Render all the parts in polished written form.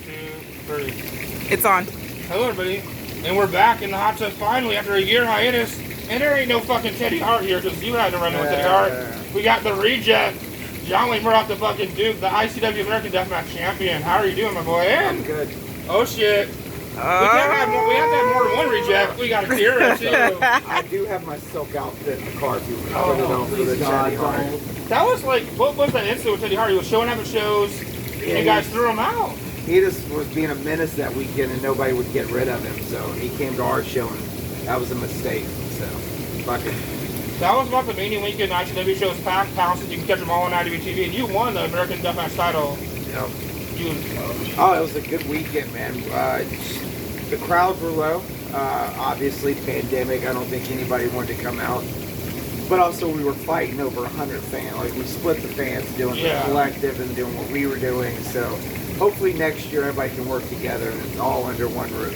2, 3. It's on. Hello, everybody. And we're back in the hot tub finally after a year hiatus. And there ain't no fucking Teddy Hart here because you had to run with Teddy Hart. We got the reject, John Lee Murdoch, the fucking Duke, the ICW American Deathmatch Champion. How are you doing, my boy? And I'm good. oh shit. We have to have more than one reject. We got Akira too. I do have my silk outfit in the car if you put it on for the Teddy Hart. That was like, what was that incident with Teddy Hart? He was showing up at shows and you guys threw him out. He just was being a menace that weekend and nobody would get rid of him. So he came to our show and that was a mistake. So, fuck it. That was about the Mania weekend. ICW shows packed, pounces. You can catch them all on IWTV. TV. And you won the American Deathmatch title. Yep. Oh, it was a good weekend, man. The crowds were low. Obviously, pandemic. I don't think anybody wanted to come out. But also, we were fighting over 100 fans. Like, we split the fans doing the collective and doing what we were doing. So, hopefully next year everybody can work together and it's all under one roof.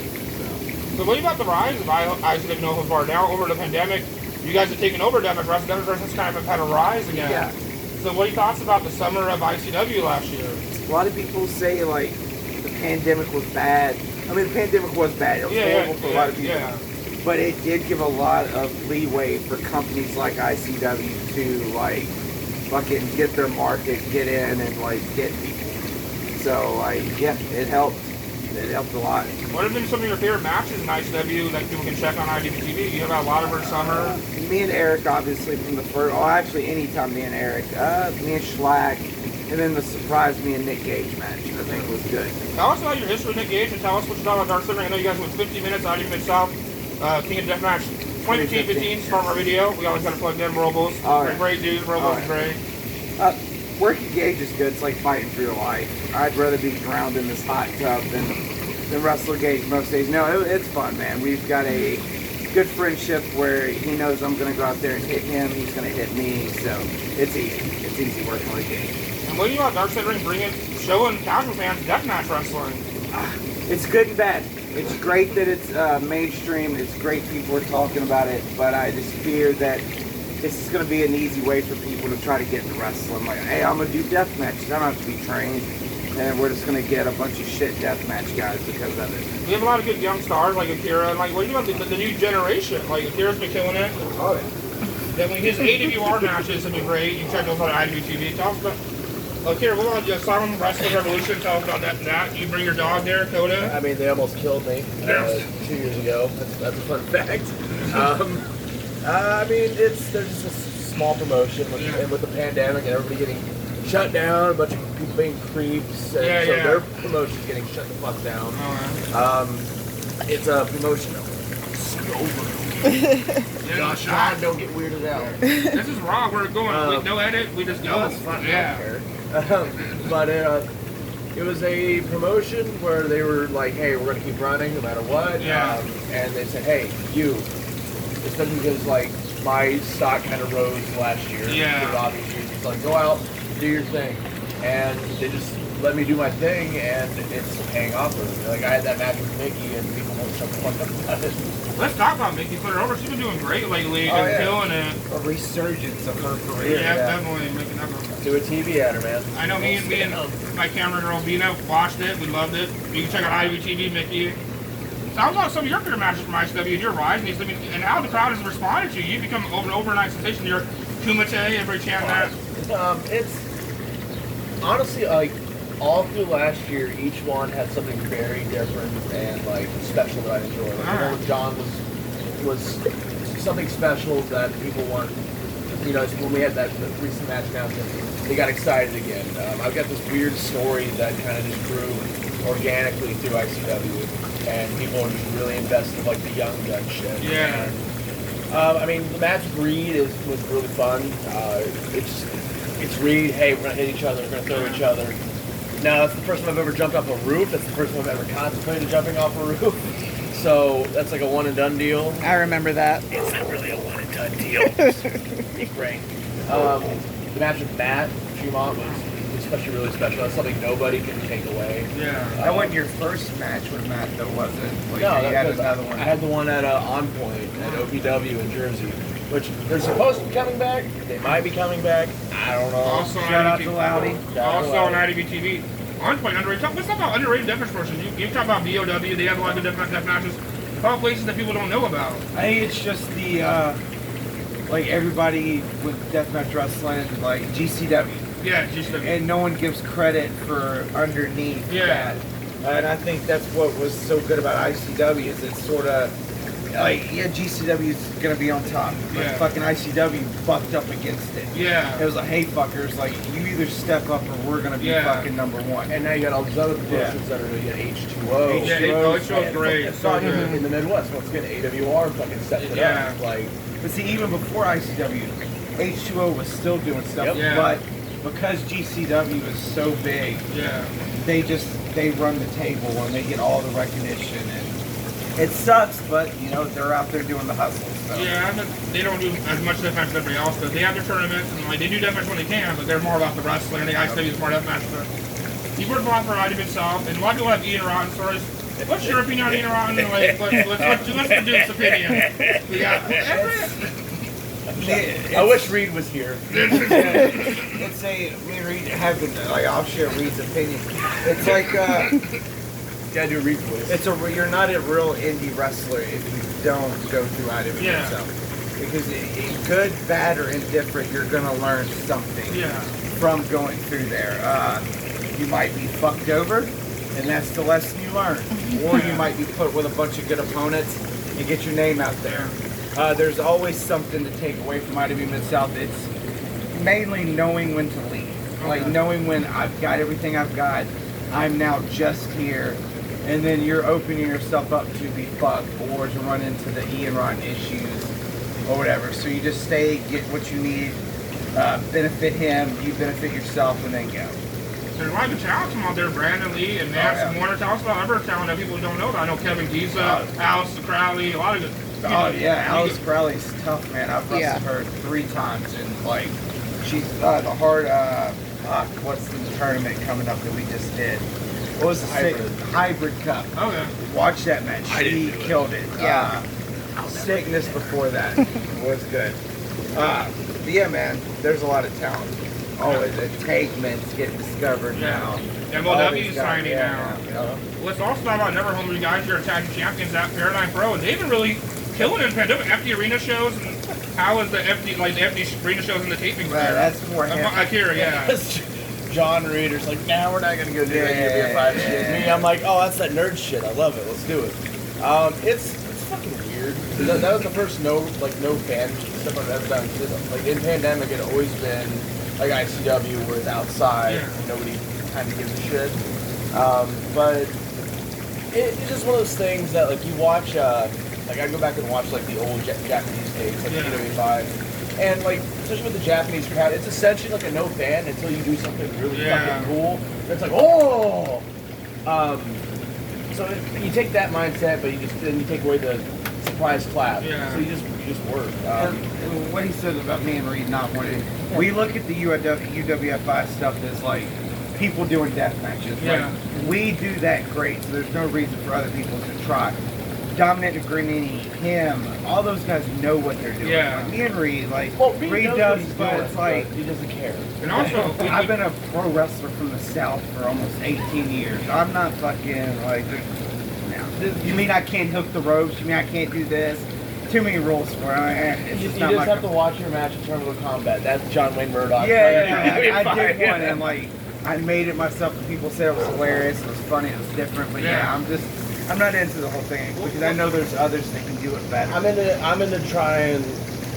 So what about the rise of ICW Nova Bar now over the pandemic? You guys have taken over Deathmatch Wrestling. Deathmatch Wrestling's kind of had a rise again. Yeah. So what are your thoughts about the summer of ICW last year? A lot of people say, like, the pandemic was bad. I mean, the pandemic was bad. It was horrible for a lot of people. Yeah. But it did give a lot of leeway for companies like ICW to, like, fucking get their market, get in, and, like, get people. So, like, yeah, it helped. It helped a lot. What have been some of your favorite matches in ICW that people can check on IWTV? You have a lot of her summer. Me and Eric, obviously, from the first. Oh, actually, anytime me and Eric. Me and Schlack. And then the surprise me and Nick Gage match, I think was good. Tell us about your history with Nick Gage and tell us what you thought about Dark Center. I know you guys went 50 minutes out of Mid-South. King of Deathmatch 2015, start our video. We always got to plug them, Robles. Great dude, Robles is great. Working Gage is good. It's like fighting for your life. I'd rather be drowned in this hot tub than wrestle Gage most days. No, it's fun, man. We've got a good friendship where he knows I'm going to go out there and hit him. He's going to hit me. So it's easy. It's easy working with Gage. And what do you want Dark Center showing casual fans deathmatch wrestling? It's good and bad. It's great that it's mainstream. It's great people are talking about it. But I just fear that this is going to be an easy way for people to try to get into wrestling. Like, hey, I'm going to do death matches. I don't have to be trained. And we're just going to get a bunch of shit death match guys because of it. We have a lot of good young stars like Akira. And like, what do you think about the new generation? Like, Akira's been killing it. Oh, yeah. Definitely. His AWR matches have been great. You can check those out on IWTV. Tell us about... Akira, what about the Asylum Wrestling Revolution? Tell us about that. You bring your dog there, Coda? I mean, they almost killed me 2 years ago. That's a fun fact. I mean, they're just a small promotion with the pandemic and everybody getting shut down, a bunch of people being creeps, and their promotion's getting shut the fuck down. It's a promotion of John, don't get weirded out. This is raw. We're going no edit. We just go. It's fun. But it was a promotion where they were like, hey, we're going to keep running no matter what. And they said, hey, especially because like my stock kind of rose last year. For obvious reasons. Like, go out, do your thing. And they just let me do my thing, and it's paying off for me. Like, I had that match with Mickey, and people won't shut the fuck up about it. Let's talk about Mickey. Put her over. She's been doing great lately. Killing it. A resurgence of her career. Definitely making up. Do a TV at her, man. I know me and my camera girl Vina watched it. We loved it. You can check out IWTV, Mickey. Tell us about some of your favorite matches from ICW and your rise. And how the crowd has responded to you. You've become an overnight sensation. You're Kumite, every chant that. It's honestly like all through last year, each one had something very different and like special that I enjoyed. Like, you know, John was something special that people want. You know, when we had that recent match announcement, they got excited again. I've got this weird story that kind of just grew organically through ICW, and people are just really invested in like the young gun shit. Yeah. I mean, the match with Reed was really fun. It's Reed. Hey, we're gonna hit each other. We're gonna throw each other. Now that's the first time I've ever jumped off a roof. That's the first time I've ever contemplated jumping off a roof. So that's like a one and done deal. I remember that. It's not really a one and done deal. Great. The match with Matt Tremont was especially really special. That's something nobody can take away. That wasn't your first match with Matt, though, was it? Like, no, you had another one. I had the one at On Point at OPW in Jersey, which they're supposed to be coming back. They might be coming back. I don't know. Also Shout out to Loudy. Also on IWTV. unplayed underrated. Let's talk about underrated deathmatch person. You talk about BOW. They have a lot of good death matches. A lot of places that people don't know about. I think it's just the like everybody with deathmatch wrestling, like GCW. Yeah, GCW. And no one gives credit for underneath that. And I think that's what was so good about ICW is it's sort of like, yeah, GCW is going to be on top. But fucking ICW bucked up against it. Yeah. It was like, hey, fuckers, like, you either step up or we're going to be fucking number one. And now you got all these other promotions that are going to get H2O. Yeah, H2O's great. It's so good. In the Midwest, once again, AWR fucking stepped it up. Like, but see, even before ICW, H2O was still doing stuff. But because GCW is so big, they run the table and they get all the recognition. And it sucks, but you know they're out there doing the hustle. So. Yeah, they don't do as much deathmatch as everybody else, but they have their tournaments and like they do deathmatch when they can, but they're more about the wrestling. And the ICW is more deathmatch. So he worked a lot for IDM itself, and a lot of people have Ian Rotten stories. What's your opinion on Ian Rotten? Like, let's do this opinion. I wish Reed was here. It's me and Reed have like I'll share Reed's opinion. It's like gotta do a Reed voice. You're not a real indie wrestler if you don't go through IWM yourself. Because good, bad, or indifferent, you're gonna learn something from going through there. You might be fucked over, and that's the lesson you learn. Or you might be put with a bunch of good opponents and get your name out there. There's always something to take away from IWM Mid-South. It's mainly knowing when to leave. Like knowing when I've got everything I've got, I'm now just here, and then you're opening yourself up to be fucked or to run into the Ian Rotten issues or whatever. So you just stay, get what you need, benefit him, you benefit yourself, and then go. There's a lot of good talent from out there. Brandon Lee and Max and Warner talks about other talent that people don't know about. I know Kevin Giza, Alice Crowley, a lot of good. Alice Crowley's tough, man. I've wrestled her 3 times, and like she's the hard. What's the tournament coming up that we just did? What was the Hybrid Cup? Oh yeah. Watch that match. She killed it. Yeah. Sickness before that was good. But yeah, man. There's a lot of talent. Oh, the Takeman's getting discovered now. MLW is signing now. Let's also talk about Never Home. You guys are tag champions at Paradigm Pro, and they've been really killing it in pandemic. Empty arena shows, and how is the empty arena shows and the tapings there? That's more Akira, John Reeder's like, nah, we're not gonna go do that. Me, I'm like, oh, that's that nerd shit. I love it. Let's do it. It's fucking weird. That was the first no fan stuff I've ever done. Like in pandemic, it had always been like ICW where it's outside, nobody kind of gives a shit. But it's just one of those things that like you watch. Like I go back and watch like the old Japanese tapes, like PW5, and like especially with the Japanese crowd, it's essentially like a no fan until you do something really fucking cool. And it's like so you take that mindset, but you take away the surprise clap. So you just work. What he said about me and Reed not wanting, we look at the UWFI stuff as like people doing death matches. Like, we do that great, so there's no reason for other people to try. Dominant Agreement, him, all those guys know what they're doing. Like, me and Reed, Reed does, but it's like he doesn't care. And also, I've been a pro wrestler from the South for almost 18 years. I'm not fucking like. You mean I can't hook the ropes? You mean I can't do this? Too many rules for it. You just have to watch your match in terms of combat. That's John Wayne Murdoch. I did one, and like I made it myself, and people said it was hilarious, it was funny, it was different. But I'm not into the whole thing because I know there's others that can do it better. I'm into trying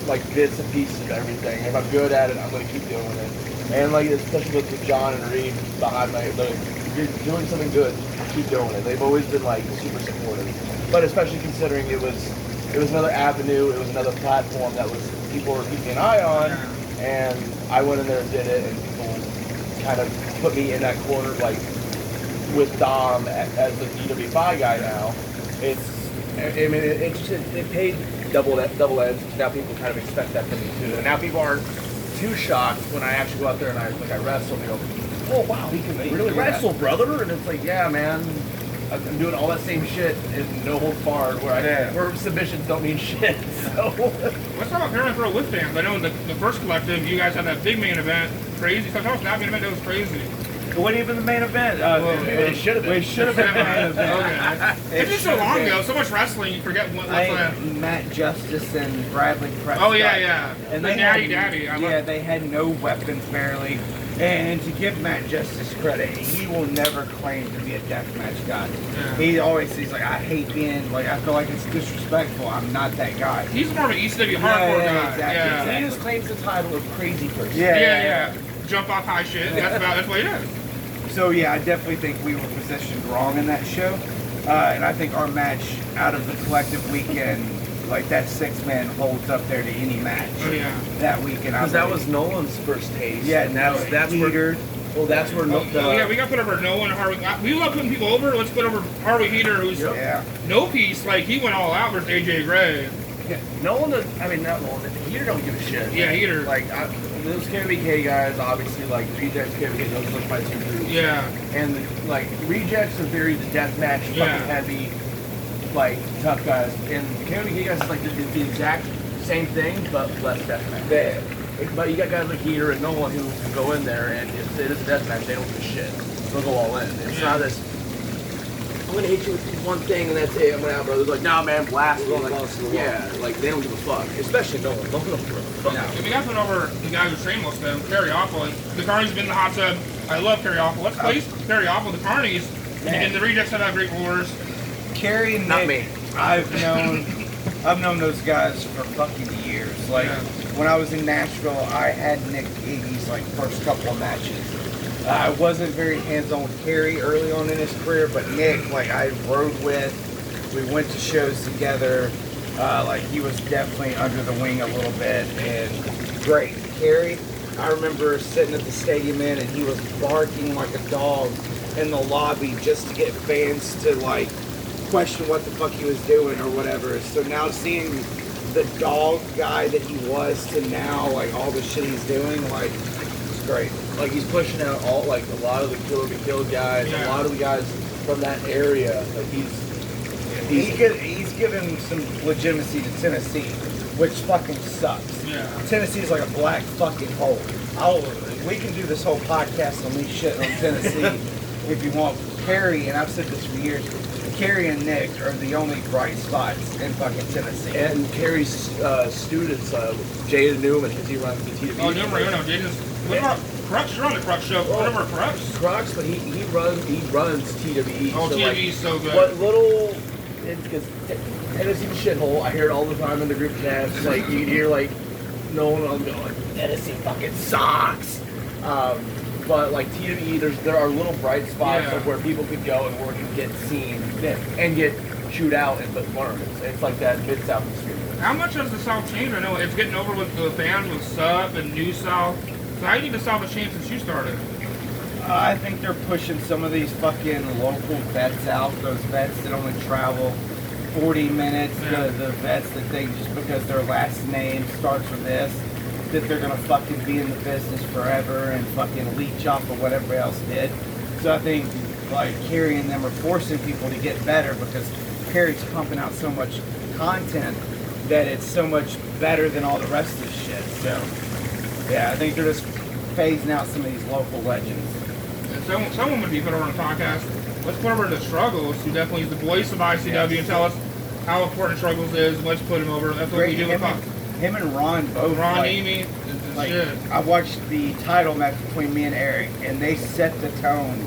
like bits and pieces of everything. If I'm good at it, I'm gonna keep doing it. And like especially with John and Reed behind my, like, you're doing something good, keep doing it. They've always been like super supportive. But especially considering it was another avenue, it was another platform that was people were keeping an eye on, and I went in there and did it, and people kind of put me in that corner like. With Dom as the DW5 guy now, it paid double ends. Now people kind of expect that from me too. And now people aren't too shocked when I actually go out there and I wrestle and they go, oh wow, he can really wrestle, brother. And it's like, yeah, man, I'm doing all that same shit in no holds barred where submissions don't mean shit. So let's talk about Paradigm Pro with fans. I know in the first collective, you guys had that big main event, crazy. So tell us that main event, that was crazy. It wasn't even the main event. It should have been. It should have been the main event. Okay. It's just so long ago. So much wrestling, you forget what's left. Matt Justice and Bradley Prescott. Oh yeah. And the they Daddy. They had no weapons barely. And to give Matt Justice credit, he will never claim to be a deathmatch guy. Yeah. He always says like, I hate being like, I feel like it's disrespectful. I'm not that guy. He's more of an ECW hardcore guy. Exactly. He just claims the title of crazy person. Yeah. Jump off high shit. That's what he does. So yeah, I definitely think we were positioned wrong in that show, and I think our match out of the collective weekend, like that 6-man holds up there to any match. Oh yeah. That weekend. Because that was Nolan's first taste. Yeah, and that's where. Well, that's where. We got to put over Nolan and Harvey. We love putting people over. Let's put over Harvey Heater, who's no piece. Like he went all out versus AJ Gray. Yeah. Nolan, not Nolan. Heater don't give a shit. Yeah, Heater. Like those KVK guys, obviously, like Rejects, KVK, those look my two groups. Yeah. And like Rejects are very the deathmatch, fucking heavy, like tough guys. And KVK guys is like the exact same thing, but less deathmatch. But you got guys like Heater and Nolan who go in there, and if it is a deathmatch, they don't give a shit. They'll go all in. It's not this. I'm gonna hit you with one thing and that's it. I'm gonna out, brothers. Like, nah, man, blast. Like they don't give a fuck. Especially Nolan. Nolan don't give a fuck. No. If we got to put over the guy who's trained most of them, Carrie Awful. The Carney's been in the hot tub. I love Carrie Awful. Let's place Carrie Awful. The Carneys and the Rejects have had great wars. Carrie and not Nick, me. I've known those guys for fucking years. Like when I was in Nashville, I had Nick Iggy's like first couple of matches. I wasn't very hands-on with Carrie early on in his career, but Nick, like I rode with, we went to shows together. Like he was definitely under the wing a little bit, and great. Carrie, I remember sitting at the Stadium Inn, and he was barking like a dog in the lobby just to get fans to like question what the fuck he was doing or whatever. So now seeing the dog guy that he was to now, like all the shit he's doing, like it's great. Like he's pushing out all like a lot of the Killer Be Killed guys, a lot of the guys from that area. Like he's given some legitimacy to Tennessee, which fucking sucks. Yeah. Tennessee's like a black fucking hole. We can do this whole podcast on me shit on Tennessee if you want. Carrie, and I've said this for years, Carrie and Nick are the only bright spots in fucking Tennessee. And Carrie's students, Jaden Newman, because he runs the TV. Oh, Newman, Jaden's. What about Crux? You're on the Crux show. What about Crux? Crux, but he runs TWE. Oh, so TWE's so good. What little, because Tennessee's a shithole. I hear it all the time in the group chats. Like you hear like no one else going, Tennessee fucking sucks. But like TWE, there are little bright spots of where people could go and where can get seen and get chewed out and but learn. It's like that Mid-South experience. How much has the South changed? I know it's getting over with the fans with Sub and New South. So how do you think the South has changed since you started? I think they're pushing some of these fucking local vets out. Those vets that only travel 40 minutes. The vets that they, just because their last name starts with this, that they're gonna fucking be in the business forever and fucking leech off of what everybody else did. So I think like Carrie and them are forcing people to get better because Carrie's pumping out so much content that it's so much better than all the rest of the shit. So yeah, I think they're just phasing out some of these local legends. And someone would be put over on the podcast. Let's put over the Struggles, who definitely is the voice of ICW, and tell us how important Struggles is. Let's put him over. That's what we do with him and Ron both. Ron like, Amy, like, shit. I watched the title match between me and Eric, and they set the tone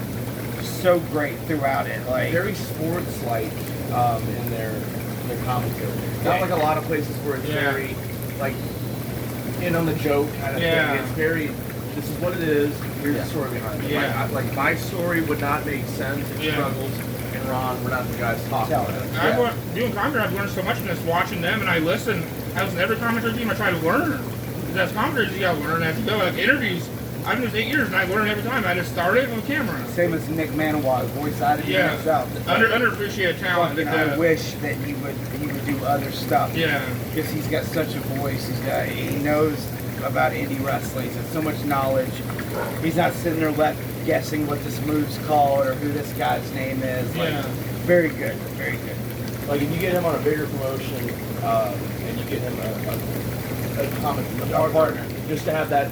so great throughout it. Like very sports-like in their commentary. Not like a lot of places where it's very like in on the joke kind of thing. It's very. This is what it is. Here's the story behind it. Like my story would not make sense if Struggles and Ron were not the guys talking about it. Doing commentary, I've learned so much from this, watching them, and I listen to every commentary team. I try to learn. Because as commentators, you gotta learn as you go. Like interviews, I've been doing 8 years, and I learn every time. I just started on camera. Same as Nick Manowa, voice actor himself. Underappreciated talent. I wish that he would do other stuff. Yeah. Because he's got such a voice. He knows about indie wrestling. He's got so much knowledge. He's not sitting there guessing what this move's called or who this guy's name is. Like, very good, very good. Like if you get him on a bigger promotion and you get him a comic partner, just to have that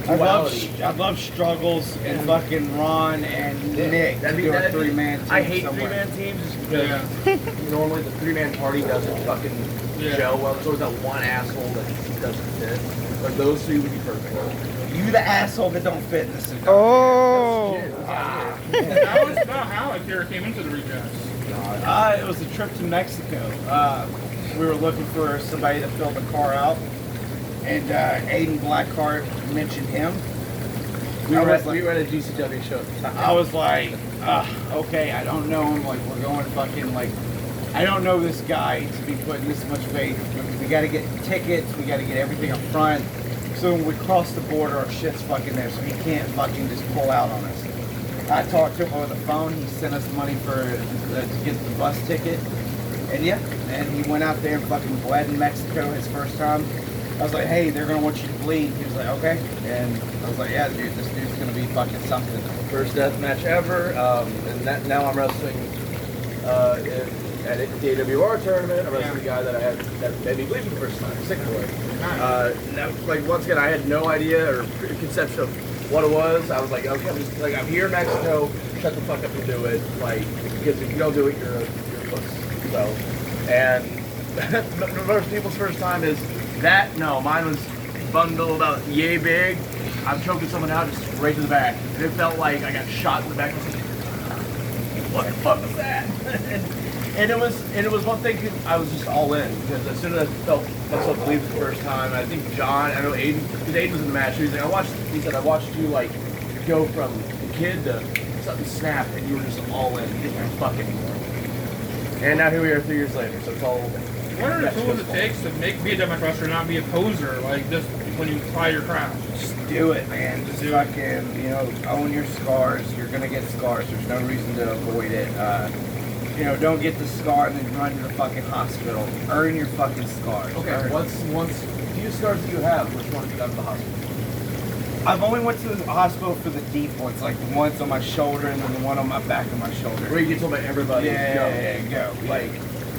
I love struggles and fucking Ron and Nick to do a 3-man team. I hate somewhere. 3-man teams just because normally the 3-man party doesn't fucking gel well. There's always that one asshole that doesn't fit. But those 3 would be perfect. You the asshole that don't fit in this cigar. Oh. That was about how Akira came into the rejects. It was a trip to Mexico. We were looking for somebody to fill the car out, and Aiden Blackheart mentioned him. We were at a GCW show at the time. I was like, okay, I don't know him. Like, we're going fucking, like, I don't know this guy to be putting this much faith. We got to get tickets. We got to get everything up front. So when we cross the border, our shit's fucking there. So he can't fucking just pull out on us. I talked to him over the phone. He sent us money to get the bus ticket. And yeah, and he went out there and fucking bled in Mexico his first time. I was like, hey, they're going to want you to bleed. He was like, okay. And I was like, yeah, dude, this dude's going to be fucking something. First death match ever. And now I'm wrestling at the AWR tournament. I'm wrestling the guy that made me bleed for the first time, sick boy. Now, like, once again, I had no idea or conception of what it was. I was like, okay, I'm here in Mexico. Shut the fuck up and do it. Like, because if you don't do it, you're a puss. So, and most people's first time is that. No, mine was bundle about yay big. I'm choking someone out just right to the back. It felt like I got shot in the back. I was like, what the fuck was that? and it was one thing. I was just all in because as soon as I felt myself bleed the first time, I think John, I know Aiden, because Aiden was in the match. He said I watched you like go from a kid to something snap, and you were just all in. You didn't give a fuck anymore. And now here we are 3 years later. So it's all. What are the tools it takes to be a deathmatch wrestler and not be a poser? Like just when you fly your craft. Just do it, man. Just fucking, own your scars. You're gonna get scars. There's no reason to avoid it. Don't get the scar and then run to the fucking hospital. Earn your fucking scars. Okay. Once few scars that you have, which one have you done to the hospital? I've only went to the hospital for the deep ones, like the ones on my shoulder and then the one on my back of my shoulder. Where you get told by everybody, go. Like,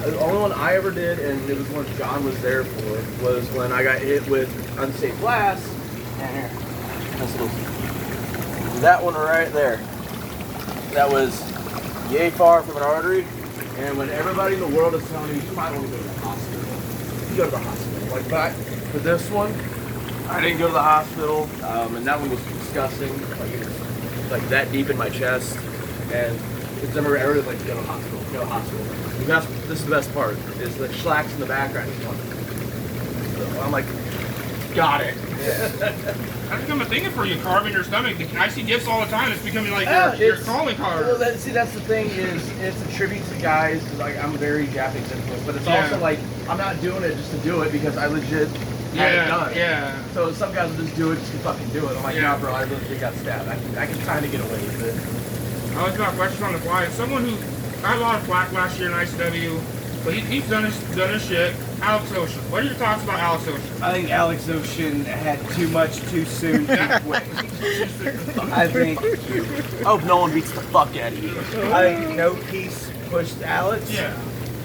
the only one I ever did, and it was one John was there for, was when I got hit with unsafe glass. And here, that one right there. That was yay far from an artery. And when everybody in the world is telling me, you might want to go to the hospital. You go to the hospital. Like, but for this one, I didn't go to the hospital, and that one was disgusting. Like, it was like that deep in my chest. And I remember like, go to the hospital, go to the hospital. This is the best part, is the schlacks in the background. So I'm like, got it. Yeah. That's become a thing for you, carving your stomach. I see gifts all the time. It's becoming like your calling card. Well, that's the thing is, it's a tribute to guys, because like, I'm very Japanese influenced, but it's also like, I'm not doing it just to do it, because I legit had it done. Yeah. So some guys will just do it just to fucking do it. I'm like, nah, bro, I really got stabbed. I can kind of get away with it. I was got questions on the fly. Someone who got a lot of flack last year in ICW, but he's done his shit. Alex Ocean. What are your thoughts about Alex Ocean? I think Alex Ocean had too much too soon too quick. I hope no one beats the fuck out of you. I think No Peace pushed Alex. Yeah.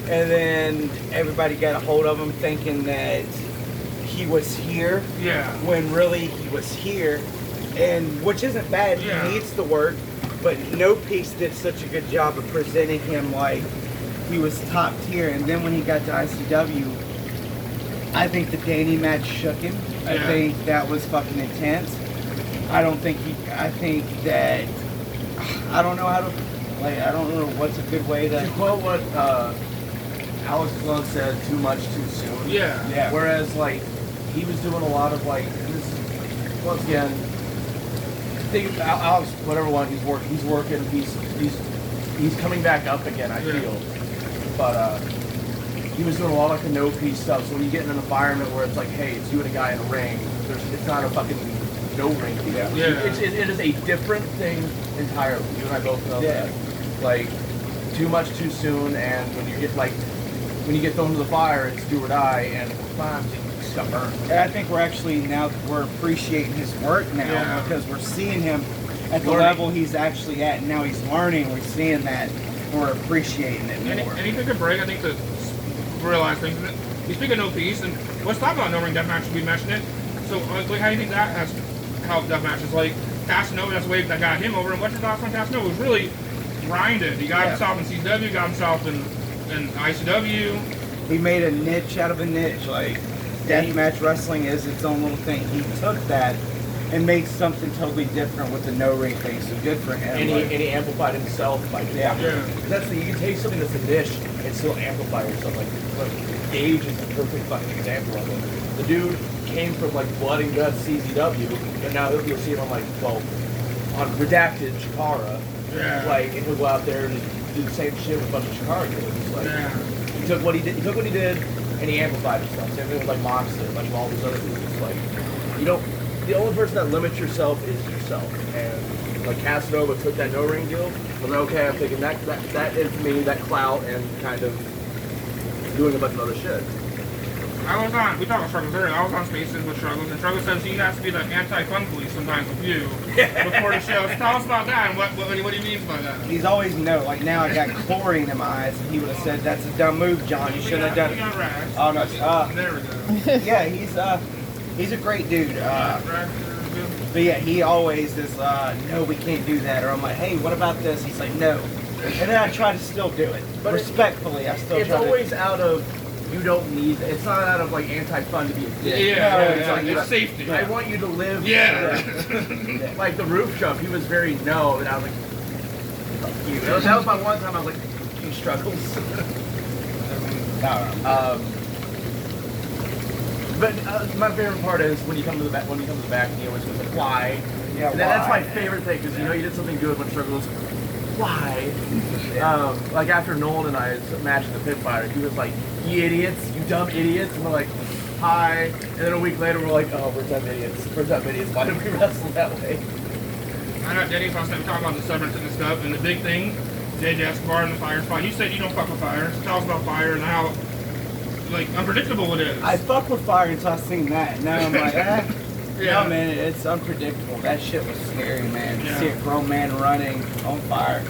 And then everybody got a hold of him thinking that he was here. Yeah. When really he was here. And which isn't bad. Yeah. He needs to work. But No Peace did such a good job of presenting him like he was top tier. And then when he got to ICW, I think the Danny match shook him. I think that was fucking intense. I think that, I don't know how to, like, I don't know what's a good way to quote what Alex Sloan said, too much too soon. Yeah. Whereas, like, he was doing a lot of, like, this, once again, Alex, whatever one, he's working, he's coming back up again, I feel. But he was doing a lot of no-piece stuff, so when you get in an environment where it's like, hey, it's you and a guy in a ring, it's not a fucking no ring. It is a different thing entirely. You and I both know that. Like, too much too soon, and when you get thrown to the fire, it's do or die, and sometimes you just got burned. And I think we're appreciating his work now because we're seeing him at the level he's actually at, and now he's learning. We're seeing that, and we're appreciating it more. And he took a break, I think, to realize things. You speak of No Peace, and let's talk about No Ring Deathmatch. We mentioned it. So, like, how do you think that has help deathmatches. Like Casanova, that's the wave that got him over. And what's your thoughts on Casanova? It was really grinded. He got himself in CW, got himself in ICW. He made a niche out of a niche. Like deathmatch wrestling is its own little thing. He took that and made something totally different with the no-ring thing. So good for him. And he amplified himself by doing it. That's the, you can take something that's a niche and still amplify yourself. Like Gage is the perfect fucking example of it. The dude came from like blood and guts CZW, and now you'll see him on like, well, on redacted Chikara. Yeah. Like, and he'll go out there and do the same shit with a bunch of Chikara dudes. Like, he took what he did, and he amplified himself. Same thing with like Moxley, a bunch of all these other dudes. Like, you don't. The only person that limits yourself is yourself. And like Casanova took that no-ring deal. Was like, okay, I'm taking that infamy, that clout, and kind of doing a bunch of other shit. We talked about Struggles earlier. I was on Spaces with Struggles, and Struggles says he has to be the anti-fun police sometimes with you before the show. So tell us about that, and what do you mean by that? He's always like now I got chlorine in my eyes, and he would have said, "That's a dumb move, John. You shouldn't have done it." Oh no, there we go. Yeah, he's a great dude. But yeah, he always is, no, we can't do that. Or I'm like, hey, what about this? He's like, no. And then I try to still do it. But respectfully, I still try to. It's always out of, you don't need, it's not out of like anti-fun to be a dick. It's safety. I want you to live. Yeah. Like the roof jump, he was very no, and I was like, fuck you. That was my one time I was like, you struggles. But my favorite part is when you come to the back, and he always goes like, why? Yeah, and that's my favorite thing, because you know you did something good when struggles. Why? Like after Nolan and I's match in the Pit Fire, he was like, you idiots, you dumb idiots, and we're like, hi. And then a week later we're like, oh, we're dumb idiots. We're dumb idiots. Why did we wrestle that way? I know Denny last time we talked about the severance and stuff, and the big thing, JJ Escobar and the fire spot. You said you don't fuck with fire. So tell us about fire and how like unpredictable it is. I fuck with fire until I seen that. Now I'm like, no man, it's unpredictable. That shit was scary, man. To see a grown man running on fire.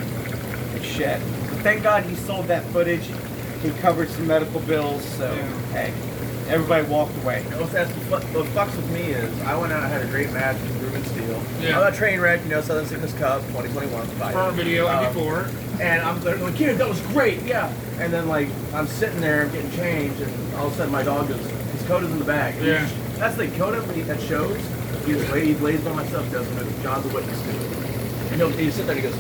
Like shit. But thank God he sold that footage. He covered some medical bills, so hey, everybody walked away. What fucks with me is I went out and had a great match with Ruben Steele. Yeah. I'm a train wreck, Southern Sickness Cup 2021 fight. For video before. And I'm like, kid, that was great, yeah. And then like I'm sitting there getting changed, and all of a sudden my dog goes, his coat is in the bag. Yeah. That's the Coda when he at shows. He lays by myself, doesn't move. John's a witness to it. And he'll sit there and he goes,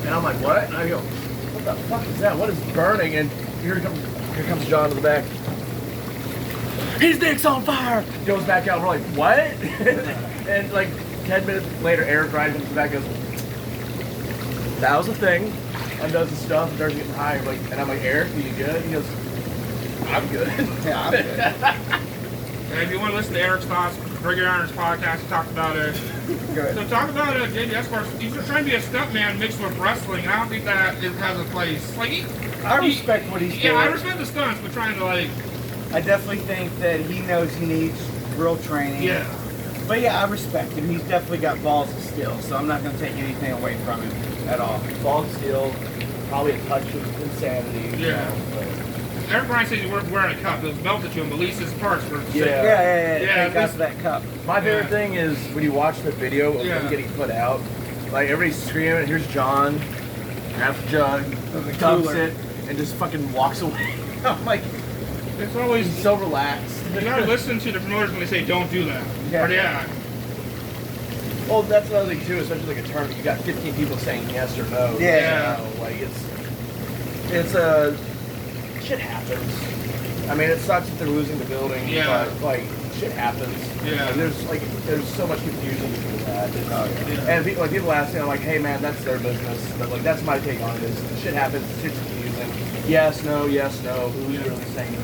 and I'm like, what? And I go, what the fuck is that? What is burning? And here comes John to the back. His dick's on fire! Goes back out, we're like, what? And like 10 minutes later, Eric Ryan comes back and goes, that was a thing. And does the stuff and starts getting high. And I'm like, Eric, are you good? He goes, I'm good. Yeah, I'm good. And if you want to listen to Eric's thoughts, Regular Honor's podcast, he talked about it. Good. So talk about JJ Escobar. He's just trying to be a stuntman mixed with wrestling. I don't think that has a place. Like I respect what he's doing. Yeah, I respect the stunts, but trying to like. I definitely think that he knows he needs real training. Yeah. But yeah, I respect him. He's definitely got balls of steel, so I'm not going to take anything away from him at all. Balls of steel, probably a touch of insanity. Yeah. Eric Bryan says he's wearing a cup. It was melted to him, but Lisa's parts were sick. Yeah. Thank God for that cup. My favorite thing is when you watch the video of him getting put out, like everybody's screaming, here's John, grabs a jug, dumps it, and just fucking walks away. I'm like, it's always so relaxed. You gotta listen to the promoters when they say don't do that. Yeah. Well, that's another thing too, especially like a tournament. You got 15 people saying yes or no. Yeah. Like it's shit happens. I mean, it sucks if they're losing the building, but like shit happens. Yeah. Like, there's so much confusion between that. And people ask, like, hey man, that's their business. But like that's my take on it. Is shit happens. It's confusing. Yes, no. Who's really saying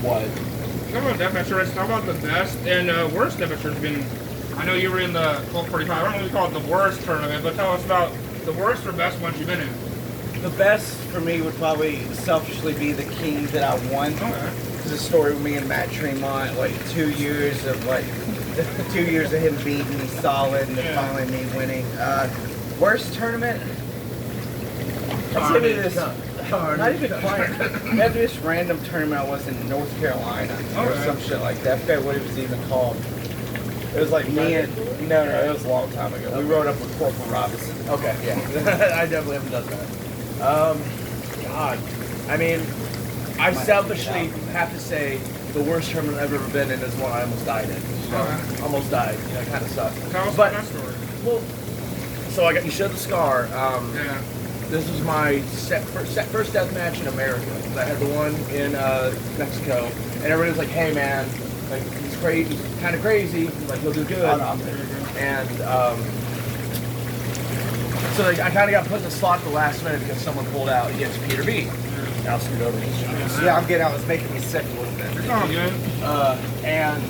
what? Talk about deathmatch. Talk about the best and worst deathmatch. I know you were in the Colt 45. I don't know if you call it the worst tournament, but tell us about the worst or best ones you've been in. The best for me would probably selfishly be the King that I won. Okay. It's a story with me and Matt Tremont, like 2 years of him beating me solid and then finally me winning. Worst tournament? I'd say this. Not even Carnage. Maybe this random tournament I was in North Carolina or some shit like that. I forget what it was even called. It was like Me and no, it was a long time ago. We rode up with Corporal Robinson. Okay, yeah. I definitely haven't done that. God. I mean, I selfishly have to say the worst tournament I've ever been in is one I almost died in. Almost died. You know, it kind of sucked. Tell us about that story. Well, so you showed the scar. This was my first death match in America. I had the one in Mexico, and everybody was like, "Hey, man, like he's crazy, he's kind of crazy. Like he'll do good." And so I kind of got put in the slot at the last minute because someone pulled out against Peter B. I'll scoot over. Yeah, I'm getting out. It's making me sick a little bit. You're doing good. And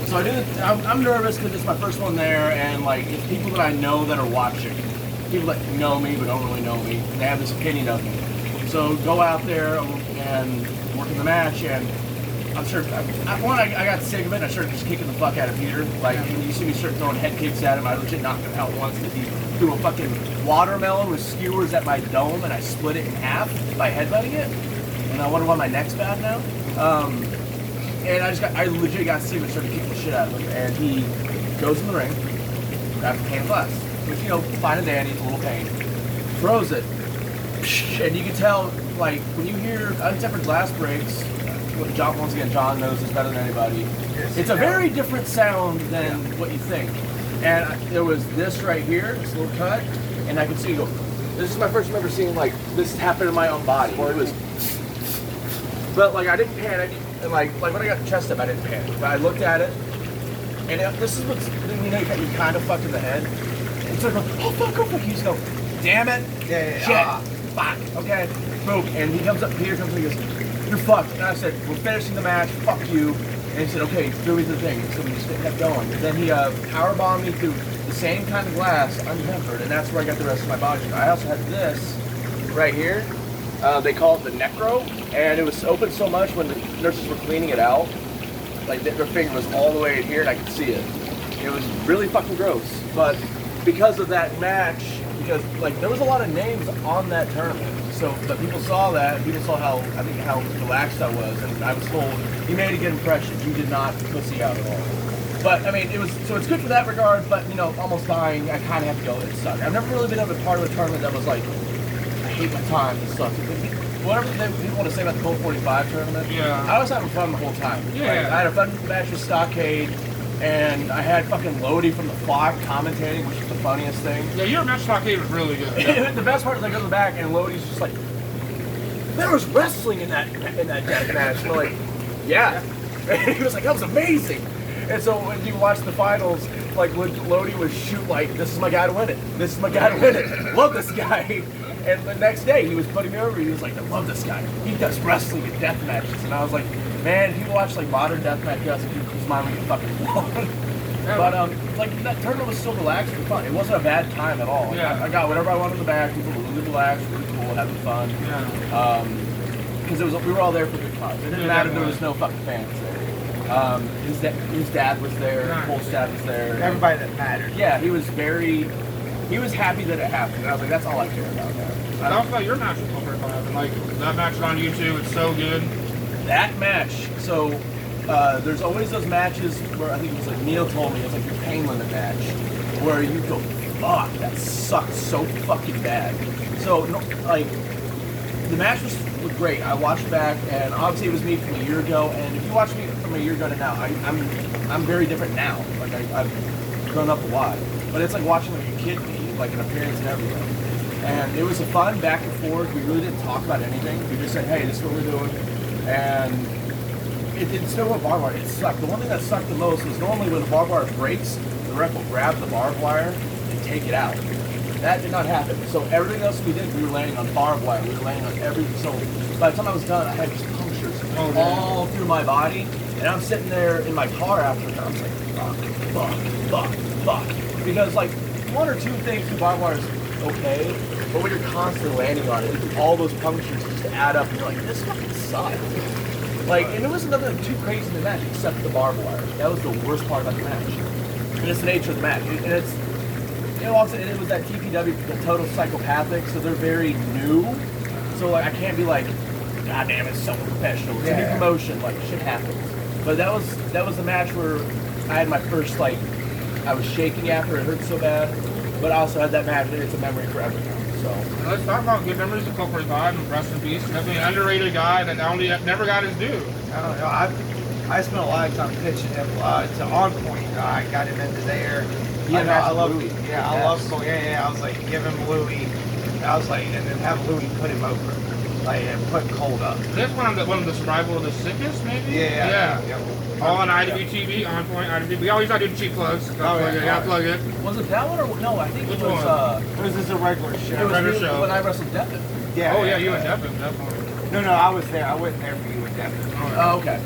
so I do. I'm nervous because it's my first one there, and like it's people that I know that are watching. People that know me but don't really know me. They have this opinion of me. So go out there and work in the match, and I'm sure. I got sick of it. And I started just kicking the fuck out of Peter. Like when you see me start throwing head kicks at him, I legit knocked him out once because he threw a fucking watermelon with skewers at my dome, and I split it in half by headbutting it. And I wonder why my neck's bad now. And I legit got sick and started kicking the shit out of him. And he goes in the ring, grabs a can of glass, which, you know, fine and dandy, it's a little pain. Throws it. And you can tell, like, when you hear untempered glass breaks, once again, John knows this better than anybody. It's a very different sound than what you think. And there was this right here, this little cut, and I could see go. This is my first time ever seeing like this happen in my own body. It was, but like I didn't panic. And like when I got the chest up, I didn't panic. But I looked at it, and this is what's you kind of fucked in the head. And so I go, oh fuck, you just go, damn it, shit, fuck, okay, boom. And he comes up, Peter comes up, and he goes, you're fucked. And I said, we're finishing the match, fuck you. And he said, okay, through me to the thing. So we just kept going. And then he powerbombed me through the same kind of glass, untempered, and that's where I got the rest of my body. I also had this right here. They call it the necro, and it was open so much when the nurses were cleaning it out, like their finger was all the way in here and I could see it. It was really fucking gross. But because of that match, because like there was a lot of names on that tournament. So but people saw that, and people saw how relaxed I was, and I was told, you made a good impression, you did not pussy out at all. But I mean, it's good for that regard, but you know, almost dying, I kinda have to go, it sucked. I've never really been a part of a tournament that was like, I hate my time, it sucks. Whatever people want to say about the Colt 45 tournament, I was having fun the whole time. Yeah. Like, I had a fun match with Stockade, and I had fucking Lodi from the flock commentating, which is the funniest thing. Yeah, your match Stockade was really good. The best part is I go to the back, and Lodi's just like, there was wrestling in that death match. And we're like, yeah. And he was like, that was amazing. And so when you watch the finals, like Lodi would shoot like, this is my guy to win it. This is my guy to win it. Love this guy. And the next day he was putting me over. He was like, I love this guy. He does wrestling and death matches. And I was like, man, if you watch like modern death matches, he's mine like a fucking one. But like that tournament was so relaxed and fun. It wasn't a bad time at all. Yeah. I got whatever I wanted in the back. People were really relaxed, really cool, having fun. Yeah. Because we were all there for good cause. It didn't matter if there was no fucking fans there. His dad was there. His whole staff was there. Everybody that mattered. Yeah, he was happy that it happened. And I was like, that's all I care about now. I also thought your match was over and like that match is on YouTube. It's so good. That match. So there's always those matches where I think it was like Neil told me it was like your pain limit match, where you go, fuck, that sucked so fucking bad. So like the match was great. I watched back, and obviously it was me from a year ago. And if you watch me from a year ago to now, I'm very different now. Like I've grown up a lot. But it's like watching like a kid me, like an appearance and everything. And it was a fun back and forth. We really didn't talk about anything. We just said, hey, this is what we're doing. And it still went barbed wire. It sucked. The one thing that sucked the most was normally when the barbed wire breaks, the ref will grab the barbed wire and take it out. That did not happen. So everything else we did, we were landing on barbed wire. We were landing on everything. So by the time I was done, I had just punctures all through my body. And I'm sitting there in my car after it. I'm like, fuck. Because like one or two things through barbed wire is okay, but when you're constantly landing on it, all those punctures just add up and you're like, this fucking sucks. Like, and it wasn't nothing too crazy in the match except for the barbed wire. That was the worst part about the match. And it's the nature of the match. And it's, you know, also, it was that TPW, the total psychopathic, so they're very new. So like, I can't be like, God damn, it's so professional. It's a new promotion, like shit happens. But that was the match where I had my first, like, I was shaking after it hurt so bad, but I also had that match, and it's a memory forever now. So let's talk about good memories of Colt 45 and rest in peace. Definitely an underrated guy that never got his due. I don't know. I spent a lot of time pitching him to On Point. I got him into there. I love Louis. Yeah, I love Colt. Yeah. I was like, give him Louis. I was like, and then have Louis put him over, like, and put Colt up. This one of the survival of the sickest, maybe. Yeah. All on IWTV, On Point, IWTV. We always gotta do cheap plugs. Plug it. Was it that one or no? I think it was. Was this a regular show? It was regular show. When I wrestled Devin. Yeah. Oh yeah, you and Devin, definitely. No, I was there. I wasn't there for you with Devin. Oh, okay.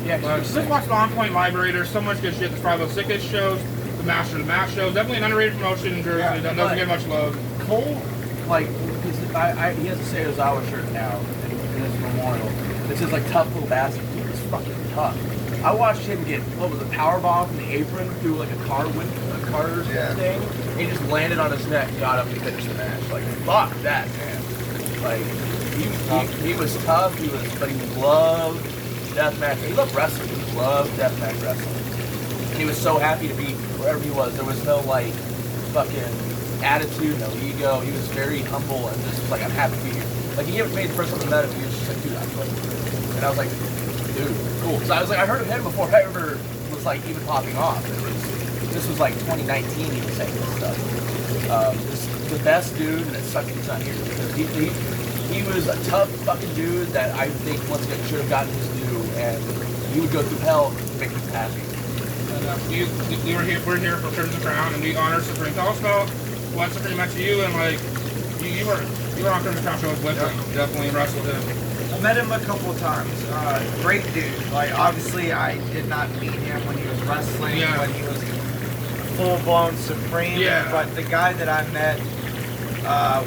Yeah. Just watch the On Point library. There's so much good shit. There's probably the sickest shows, the Master of the Match shows. Definitely an underrated promotion in Jersey that doesn't get much love. Cole, like, he has a Say Ozawa shirt now in his memorial. It says like tough little bastard. He was fucking tough. I watched him get a powerbomb from the apron through like a car thing. He just landed on his neck, got up, and finished the match. Like, fuck that, man. Like, he was tough. But he loved deathmatch. He loved wrestling. He loved deathmatch wrestling. And he was so happy to be wherever he was. There was no like fucking attitude, no ego. He was very humble and just was like, I'm happy to be here. Like, he never made the first time I met him. He was just like, dude, I'm fucking. And I was like, dude, cool. So I was like, I heard of him before I ever was like even popping off. This was like 2019. He was saying this stuff. The best dude, and it sucks he's not here because he was a tough fucking dude that I think once again should have gotten his due, and he would go through hell to make us happy. We're here for Crimson Crown, and we honor Supreme. Tell us about what Supreme meant to you, and like you were on Crimson Crown shows with him, definitely wrestled him. I met him a couple of times. Great dude. Like, obviously, I did not meet him when he was wrestling, when he was full-blown Supreme. Yeah. But the guy that I met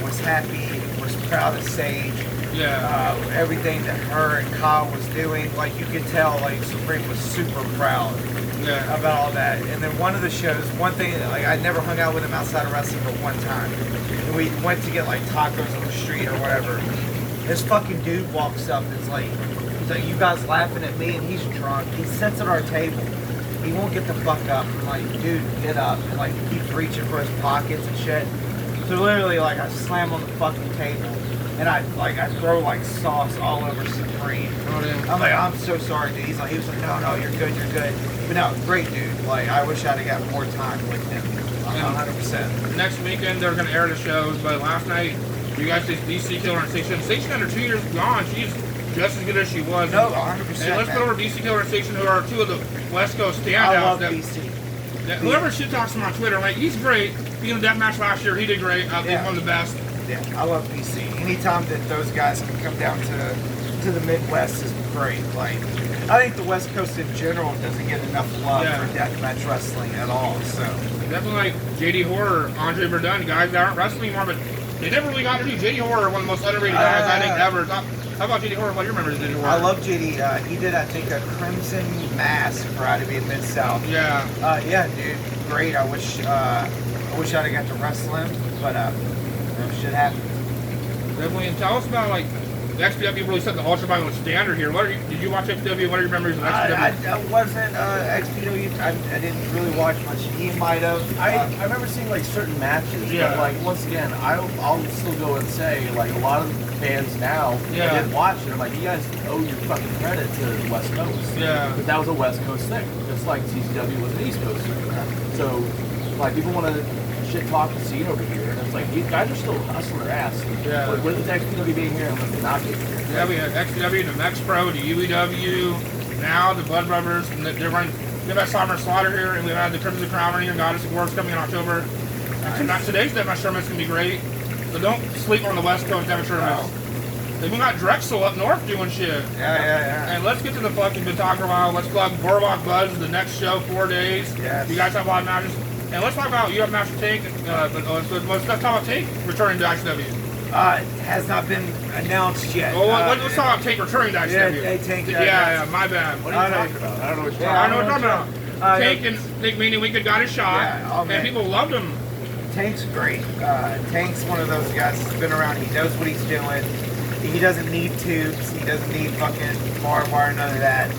was happy, was proud of Sage. Yeah. Everything that her and Kyle was doing, like, you could tell, like, Supreme was super proud about all that. And then one of the shows, one thing, like, I never hung out with him outside of wrestling but one time. And we went to get, like, tacos on the street or whatever. This fucking dude walks up and he's like, you guys laughing at me, and he's drunk. He sits at our table. He won't get the fuck up. I'm like, dude, get up. And like, he keeps reaching for his pockets and shit. So literally, like, I slam on the fucking table, and I throw like sauce all over Supreme. I'm like, I'm so sorry, dude. He was like, no, you're good. But no, great dude. Like, I wish I'd have got more time with him. 100%. Next weekend they're gonna air the shows, but last night you guys did DC Killer and Station. Station under 2 years gone. She's just as good as she was. No, 100%. And let's put over DC Killer and Station, who are two of the West Coast standouts. I love DC. Whoever shit talks him on Twitter, like, he's great. Being in the deathmatch last year, he did great. I think one of the best. Yeah, I love DC. Anytime that those guys can come down to the Midwest is great. Like, I think the West Coast in general doesn't get enough love for deathmatch wrestling at all. So definitely like JD Horror, Andre Verdun, guys that aren't wrestling anymore, but they never really got to do. JD Horror, one of the most underrated guys I think ever. How about JD Horror? What do you remember of JD Horror? I love JD. He did, I think, a Crimson Mask for Out to Be in Mid-South. Yeah. Yeah, dude. Great. I wish I'd have got to wrestle him, but shit happened. Definitely. And tell us about, like, the XPW really set the ultra-violent standard here. Did you watch XPW? What are your memories of XPW? I wasn't XPW. I didn't really watch much. He might have. I remember seeing like certain matches, but like once again, I'll still go and say like a lot of fans now didn't watch it. I'm like, you guys owe your fucking credit to the West Coast. Yeah. But that was a West Coast thing, just like CCW was an East Coast thing. So like people want to shit talk the scene over here, and it's like these guys are still hustling their ass. Yeah. Like, with the XPW being here and with the not being here. Yeah, we had XPW, the Mex Pro, the UEW, now the Blood Brothers, and they're running. We've had Summer Slaughter here, and we've had the Crimson Crown running here, Goddess Awards coming in October. Today's Deathmatch tournament's gonna be great, so don't sleep on the West Coast Deathmatch tournaments. Then we got Drexel up north doing shit. Yeah. And let's get to the fucking been talking a while. Let's plug Boardwalk Buzz, the next show, 4 days. Yes. You guys have a lot of matches. And let's talk about, you have a match with Tank, let's talk about Tank returning to ICW. Has not been announced yet. Well, let's talk about Tank returning to ICW. Tank. Yeah, my bad. What are you talking about? I don't know what you're talking I know what you're talking about. Tank and Nick Meany Wicked got his shot, and people loved him. Tank's great. Tank's one of those guys that's been around. He knows what he's doing. He doesn't need tubes. He doesn't need fucking barbed wire, none of that.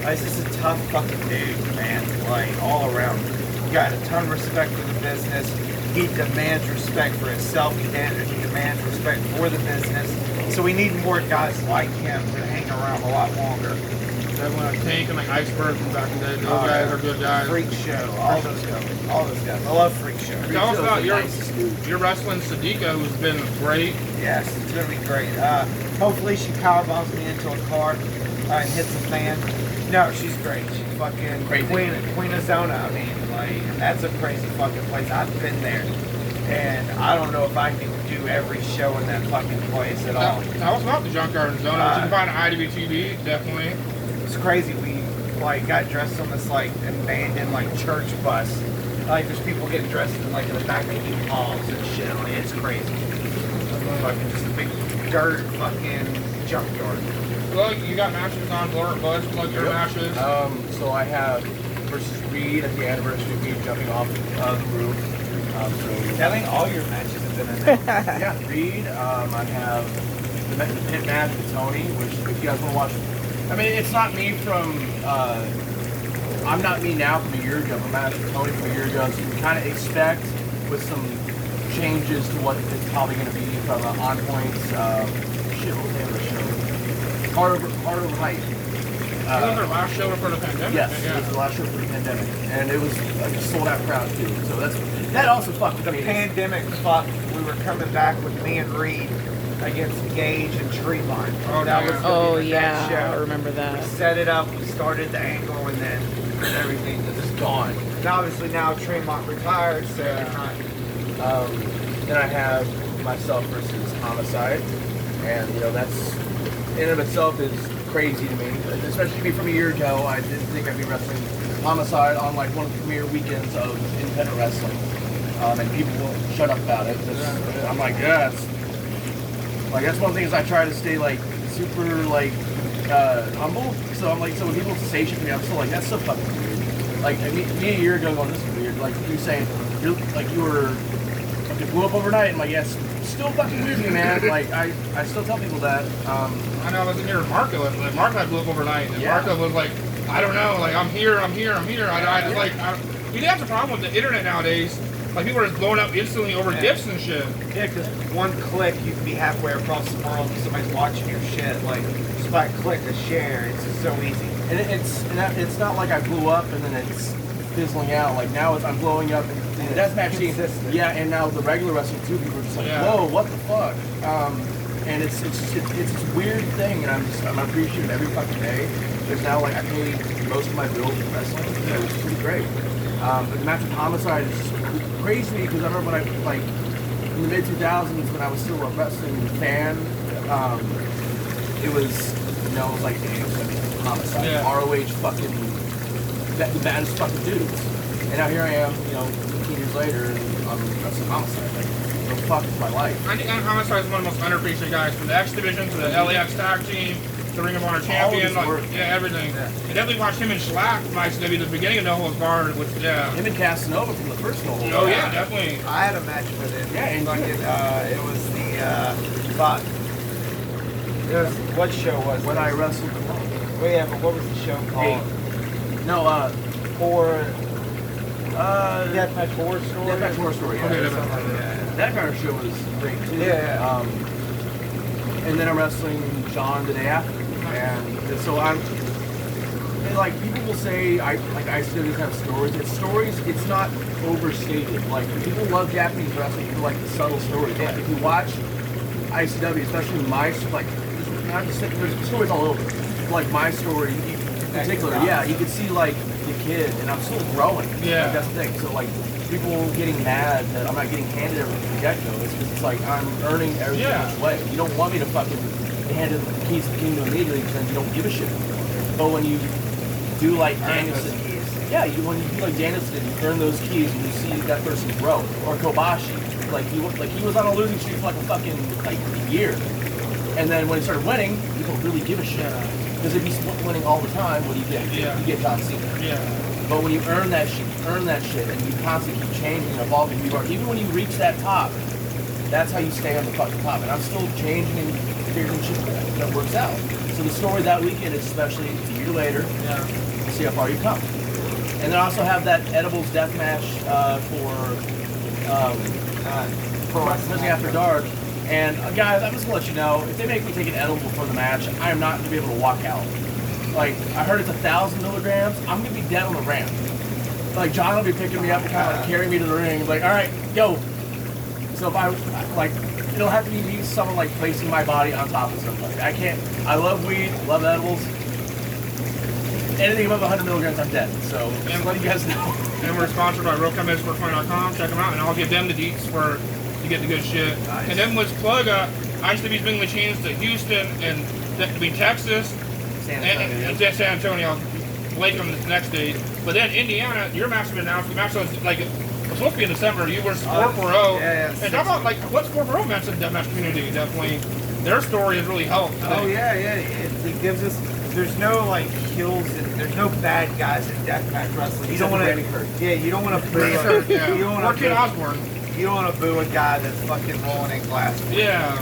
He's just a tough fucking dude, man. Like, all around. He got a ton of respect for the business. He demands respect for himself. He demands respect for the business. So we need more guys like him to hang around a lot longer. Definitely like Tank and like Iceberg from back in the day. Those guys are good guys. Freak Show. All those guys. All those guys. I love Freak Show. Tell us about your wrestling Sadiqa, who's been great. Yes, it's going to be great. Hopefully she powerbombs me into a car and hits a fan. No, she's great. She's fucking Queen of Zona. I mean, like, that's a crazy fucking place. I've been there. And I don't know if I can do every show in that fucking place at all. Tell us about the Junkyard in Zona. You can find an IWTV, definitely. It's crazy. We, like, got dressed on this, like, abandoned, like, church bus. Like, there's people getting dressed in, like, in the back making hogs and shit. Like, it's crazy. Fucking just a big dirt fucking junkyard. Well, you got matches on Blur Buzz, like your matches. So I have versus Reed at the anniversary of me jumping off the roof. I think all your matches have been in there. Yeah, Reed. I have the pit match with Tony, which if you guys want to watch, I mean, it's not me from. I'm not me now from a year ago. I'm match with Tony from a year ago, so you can kind of expect with some changes to what it's probably going to be from On Point's. Shit, what was the name of the show? Hard Over Height. It was their last show before the pandemic. Yes, it was the last show before the pandemic, and it was like a sold out crowd too. So that also fucked with the me. Pandemic fucked. We were coming back with me and Reed against Gage and Tremont. Oh, that was oh the yeah, show. I remember that. We set it up. We started the angle, and then everything was just gone. And obviously now Tremont retired, so Then I have myself versus Homicide, and you know that's in and of itself is crazy to me, especially me from a year ago. I didn't think I'd be wrestling Homicide on like one of the premier weekends of independent wrestling, and people will shut up about it. I'm like, yeah, that's one of the things I try to stay like super like humble. So I'm like, so when people say shit to me, I'm still like, that's so fucking weird. Like me a year ago going, this is weird. Like you saying, you're like you were. It blew up overnight. I'm like, yes, still fucking weird to me, man. Like, I still tell people that. I know I was in here with Marco, and like, Marco blew up overnight, and Yeah. Marco was like, I don't know, like, I'm here. I just like, that's the problem with the internet nowadays. Like, people are just blowing up instantly over gifts and shit. yeah, because one click you can be halfway across the world and somebody's watching your shit. Like, just by click a share, it's just so easy. And it's not like I blew up and then it's fizzling out. Like now I'm blowing up in the deathmatch scene. Yeah, and now the regular wrestling too. People are just like, whoa, what the fuck? And it's this weird thing, and I'm appreciative every fucking day. Because now like I pay most of my bills with wrestling, so it's pretty great. But the match with Homicide is just crazy because I remember when I like in the mid 2000s when I was still a wrestling fan. It was like Homicide, ROH fucking. The baddest fucking dudes. And now here I am, 15 years later, and I'm wrestling Homicide. Like, what the fuck is my life? I think Homicide is one of the most underappreciated guys, from the X Division to the LAX Tag Team, to Ring of Honor Champion, everything. Yeah. I definitely watched him and Schlack from ICW at the beginning of No Holds Barred, which, Him and Casanova from the first No Holds Oh, yeah, definitely. I had a match with him. Yeah, and it was the fuck. It was, what show was when it? I wrestled. Well, yeah, but what was the show called? Deathmatch Horror Story. Deathmatch Horror Story. Yeah. Okay, Something like that. That kind of show was great too. Yeah. And then I'm wrestling John the day after, and so and like people will say, I still these kind of stories. It's stories. It's not overstated. Like people love Japanese wrestling. People like the subtle stories. Like if you watch ICW, especially my like, not just there's stories all over. Like my story in particular, you could see like the kid, and I'm still growing. Yeah. Like, that's the thing. So like people getting mad that I'm not getting handed everything from the get-go. It's because it's like I'm earning everything this way. You don't want me to fucking hand in the keys to the kingdom immediately because then you don't give a shit anymore. But when you do like Danielson, when you do like Danielson, you earn those keys and you see that person grow. Or Kobashi, like he was on a losing streak for like a fucking like year, and then when he started winning, people really give a shit. Because if he's winning all the time, what do you get? You get John Cena. Yeah. But when you earn that shit, and you constantly keep changing and evolving who you are, even when you reach that top, that's how you stay on the fucking top. And I'm still changing and figuring shit that works out. So the story that weekend is especially a year later. Yeah. See how far you come. And then I also have that edibles death match for Wrestling After Dark. And guys, I'm just gonna let you know, if they make me take an edible before the match, I am not gonna be able to walk out. Like, I heard it's 1,000 milligrams. I'm gonna be dead on the ramp. Like, John will be picking me up and kind of carrying me to the ring. Like, all right, go. So if I like, it'll have to be someone like placing my body on top of something. I can't. I love weed, love edibles. Anything above 100 milligrams, I'm dead. So just letting you guys know. And we're sponsored by RealChemistForFun.com. Check them out, and I'll give them the deets for to get the good shit. Nice. And then let's plug ICW's been changed to Houston and Texas and San Antonio. Blake on the next date. But then Indiana, your match has been announced. The match was like it's supposed to be in December. You were 4-0. Yeah. And talk about like what's 4-0 match in the deathmatch community? Definitely, their story has really helped. Oh yeah. It gives us. There's no like kills and there's no bad guys in deathmatch wrestling. You don't want to. Yeah, you don't want to boo. Yeah. You don't want to. Osborne. You don't want to boo a guy that's fucking rolling in glass. Yeah.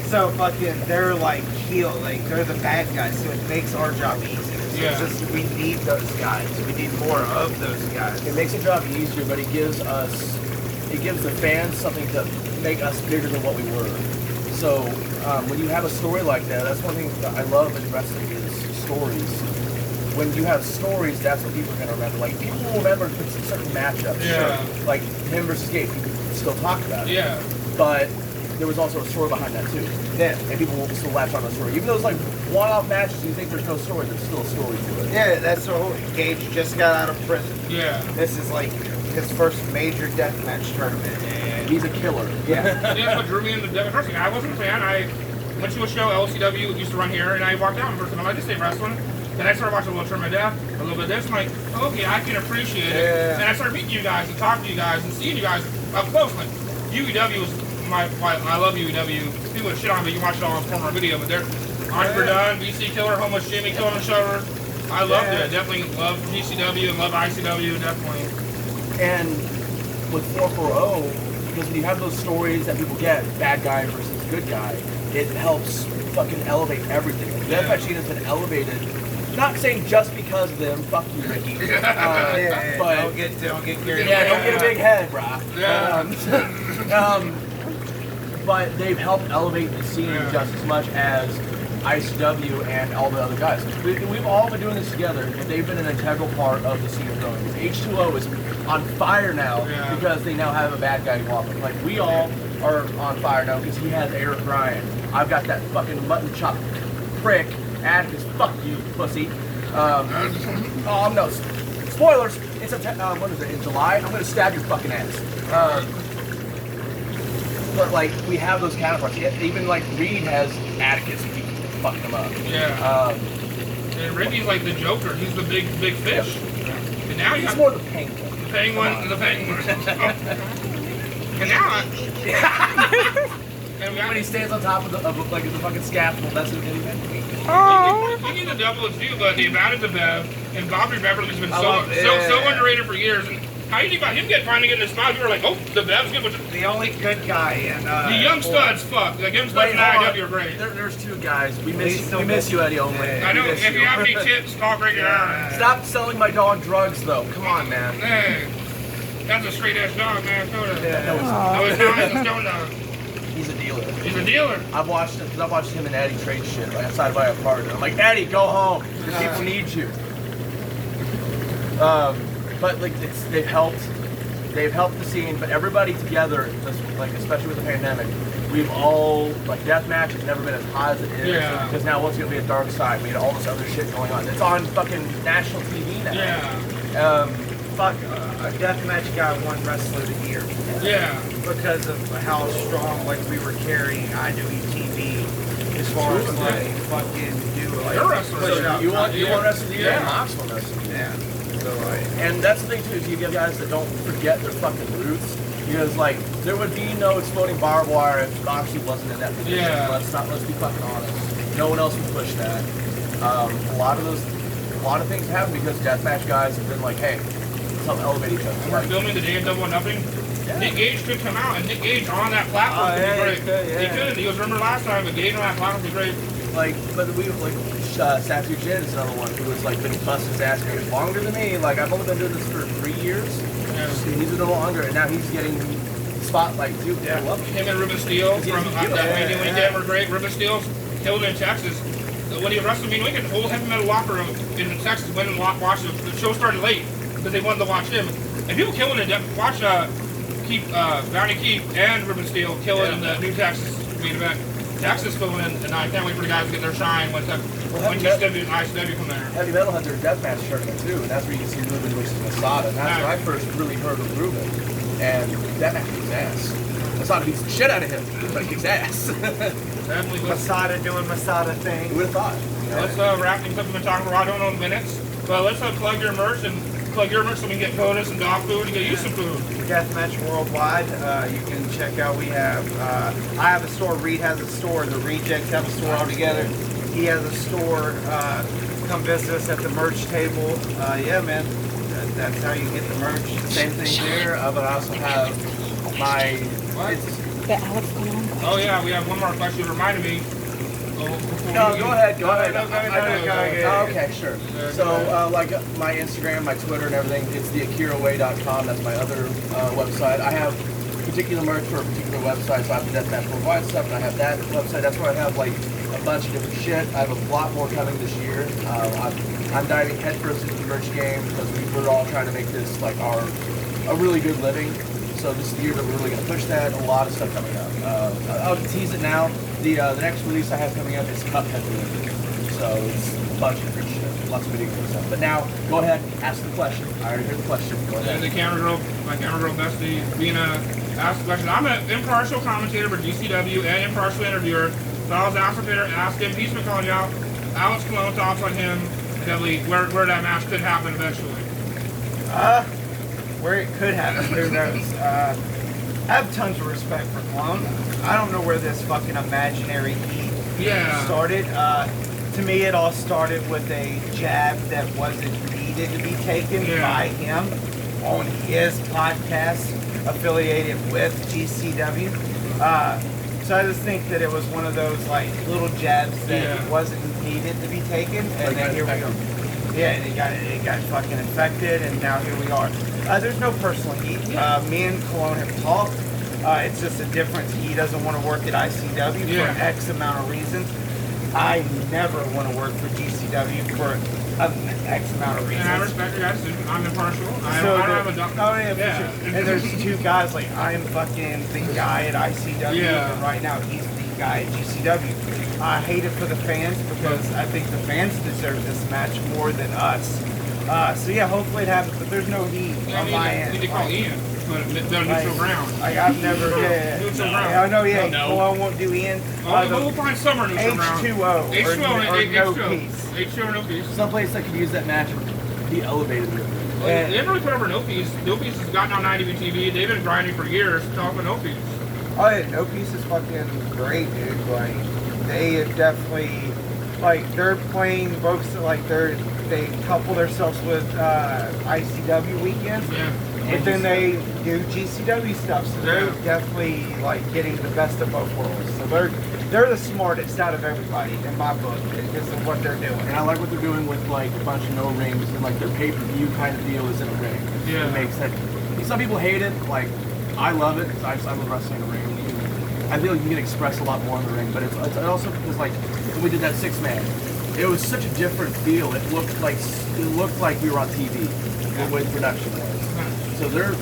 So fucking, they're like heel, like they're the bad guys. So it makes our job easier. So Yeah. it's just we need those guys. We need more of those guys. It makes the job easier, but it gives the fans something to make us bigger than what we were. So when you have a story like that, that's one thing that I love in wrestling is stories. When you have stories, that's what people are going to remember. Like, people will remember certain matchups. Yeah. Sure. Like, him versus Gabe, people still talk about it. Yeah. But there was also a story behind that, too. Yeah. And people will still latch on to the story. Even though it's like one-off matches, you think there's no story, there's still a story to it. Yeah, that's the whole. Gage just got out of prison. Yeah. This is like his first major deathmatch tournament. And He's a killer. yeah. Yeah, what drew me into deathmatch wrestling. I wasn't a fan. I went to a show, LCW, used to run here, and I walked out in person. I just stayed wrestling. Then I started watching a little Tournament of Death, a little bit of this. I'm like, oh, okay, I can appreciate it. Yeah. And I started meeting you guys and talking to you guys and seeing you guys up close. Like, UEW was I love UEW. People would shit on me. You can watch it all on former video, but they're Andre Verdun, BC Killer, Homeless Jimmy, Killing the Shower. I loved it. Definitely love GCW and love ICW, definitely. And with 440, because when you have those stories that people get, bad guy versus good guy, it helps fucking elevate everything. The deathmatch scene has been elevated. Not saying just because of them, fuck you, Ricky. But don't get carried away. yeah, don't get a big head, brah. Yeah. But they've helped elevate the scene just as much as ICW and all the other guys. We've all been doing this together, and they've been an integral part of the scene growing. H2O is on fire now because they now have a bad guy to walk with. Like, we all are on fire now because he has Eric Ryan. I've got that fucking mutton chop prick. Atticus, fuck you, pussy. Oh no, spoilers. It's what is it? In July, I'm gonna stab your fucking ass. But like, we have those counterparts. Even like Reed has Atticus and keeps fucking him up. Yeah. And Ricky's like the Joker. He's the big fish. Yep. And now he's more the penguin. The penguin. And now when he stands on top of the fucking scaffold, that's what anything. You need to double its view, but the advantage of Bev and Bobby Beverly's been so underrated for years. And how do you think about him finally getting his spot? People were like, oh, the Bev's good. The only good guy in the young studs, fuck. Like, young studs and IW are great. There's two guys. We miss you, Eddie Only. I know. If you have any tips, call Greg Aaron. Stop selling my dog drugs, though. Come on, man. Hey, that's a straight ass dog, man. No, it's not. It's no dog. He's a dealer. He's a dealer. I've watched him and Eddie trade shit like outside by a partner. I'm like, Eddie, go home. The people need you. But like they've helped the scene. But everybody together, like especially with the pandemic, we've all like deathmatch has never been as hot as it is. Yeah. Because now what's gonna be a dark side? We had all this other shit going on. It's on fucking national TV now. Yeah. A deathmatch guy won Wrestler of the Year. Yeah. Because of how strong like we were carrying IWTV as far as like fucking do like you're wrestler. You want Wrestler of the Year? Yeah. Mox won Wrestler of the Year. Yeah. So like, and that's the thing too, is you get guys that don't forget their fucking roots. Because like there would be no exploding barbed wire if Moxie wasn't in that position. Yeah. Let's be fucking honest. No one else would push that. A lot of things happen because deathmatch guys have been like, hey, let's help elevate each other. We're filming the day of Double or Nothing. Yeah. Nick Gage could come out, and Nick Gage on that platform would be great. He could. He was remember last time, but Gage on that platform would be great. but we like Satu Jin is another one who was like been busting his ass for longer than me. Like I've only been doing this for 3 years. Yeah. He's been longer, and now he's getting spotlight too. Yeah, him and Ruben Steele from that Mean Weekend were great. Ruben Steele's killed in Texas. When he wrestled Mean Weekend, the whole heavy metal locker room in Texas went and watched him. The show started late because they wanted to watch him. And people killing it. Watch Bounty Keith and Ruben Steele killing in the New Texas main event. Texas filling in, and I can't wait for the guys to get their shine when GCW and ICW from there. Heavy Metal had their deathmatch tournament too, and that's where you can see Ruben versus Masada. And that's when I first really heard of Ruben. And that match kicks ass. Masada beats the shit out of him, but kicks ass. Masada doing Masada thing. Who would have thought? You know? Let's wrap things up. We've been talking for I don't know minutes, but let's plug your merch so we can get bonus and dog food and get you some food. Deathmatch Worldwide. You can check out. We have. I have a store. Reed has a store. The Rejects have a store all together. He has a store. Come visit us at the merch table. Yeah, man. That's how you get the merch. Same thing there. But I also have my. Oh yeah, we have one more question. You reminded me. No, go ahead. Go ahead. Okay, sure. So, like my Instagram, my Twitter, and everything, it's theakiraway.com. That's my other website. I have particular merch for a particular website, so I have the Deathmatch Worldwide stuff, and I have that website. That's where I have like a bunch of different shit. I have a lot more coming this year. I'm diving headfirst into the merch game because we're all trying to make this like a really good living. So this is the year that we're really going to push that. A lot of stuff coming up. I'll tease it now. The next release I have coming up is Cuphead related. So it's a bunch of different shit. Lots of video games stuff. But now, go ahead, ask the question. I already heard the question. Go ahead. And the camera girl, my camera girl bestie, Vina, asked the question. I'm an impartial commentator for GCW and impartial interviewer. So I was asked him, he's been calling you out. Alex Cologne, thoughts on him, and definitely where that match could happen eventually. Where it could happen, who knows? I have tons of respect for Clone. I don't know where this fucking imaginary heat started. To me, it all started with a jab that wasn't needed to be taken by him on his podcast affiliated with GCW. So I just think that it was one of those like little jabs that wasn't needed to be taken, and then here we go. Yeah, and it got fucking infected, and now here we are. There's no personal heat. Me and Cologne have talked. It's just a difference. He doesn't want to work at ICW for X amount of reasons. I never want to work for GCW for X amount of reasons. And I respect you guys. I'm impartial. I don't have a doctor. Oh, yeah, for sure. And there's two guys, like, I'm fucking the guy at ICW, and right now he's the guy at GCW. I hate it for the fans because I think the fans deserve this match more than us. So yeah, hopefully it happens, but there's no heat on my end. You need to call Ian, but they're neutral ground. Like I've never, neutral ground. I know, I won't do Ian. We'll find summer neutral ground. H2O or no peace. H2O or no peace. Someplace that could use that match would be elevated. They didn't really put over No Peace. No Peace has gotten on 90 TV. They've been grinding for years to talk about No Peace. Oh yeah, No Peace is fucking great, dude. Like they have definitely, like they're playing both, like they couple themselves with ICW weekends, but then they do GCW stuff. So they're definitely like getting the best of both worlds. So they're the smartest out of everybody in my book because of what they're doing. And I like what they're doing with like a bunch of no rings and like their pay-per-view kind of deal is in a ring. Yeah, it makes that. Some people hate it. Like I love it because I love wrestling in a ring. I feel like you can express a lot more in the ring, but it's also because like when we did that 6-man, it was such a different feel. It looked like we were on TV the way the production was. So they're